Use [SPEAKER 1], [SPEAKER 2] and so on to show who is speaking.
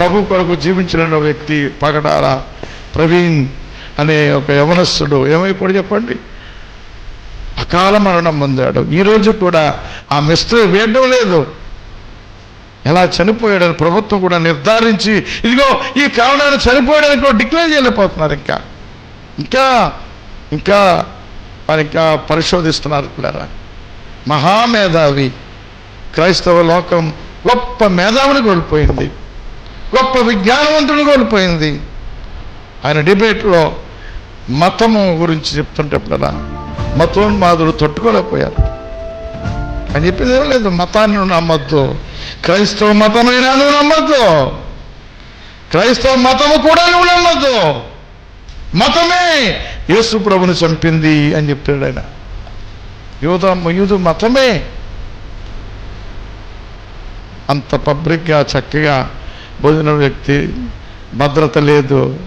[SPEAKER 1] ప్రభు కొరకు జీవించిన వ్యక్తి పగడాల ప్రవీణ్ అనే ఒక యవనస్తుడు ఏమైపోయాడు చెప్పండి? అకాల మరణం పొందాడు. ఈరోజు కూడా ఆ మిస్త్రీ వేయడం లేదు. ఎలా చనిపోయాడని ప్రభుత్వం కూడా నిర్ధారించి ఇదిగో ఈ కారణాన్ని చనిపోయాడని కూడా డిక్లేర్ చేయలేకపోతున్నారు. ఇంకా ఇంకా వారు ఇంకా పరిశోధిస్తున్నారు పిల్లరా. మహామేధావి క్రైస్తవ లోకం గొప్ప మేధావిని కోల్పోయింది, గొప్ప విజ్ఞానవంతుని కోల్పోయింది. ఆయన డిబేట్లో మతము గురించి చెప్తుంటే పిల్లరా మతోన్మాదులు తట్టుకోలేకపోయారు. అని చెప్పింది ఏం లేదు, మతాన్ని నువ్వు నమ్మద్దు, క్రైస్తవ మతమైనా నువ్వు నమ్మద్దు, క్రైస్తవ మతము కూడా నువ్వు నమ్మద్దు, మతమే యేసు ప్రభుని చంపింది అని చెప్తాడు ఆయన. యూదు మతమే అంత పబ్లిక్గా చక్కగా భోజన వ్యక్తి, భద్రత లేదు,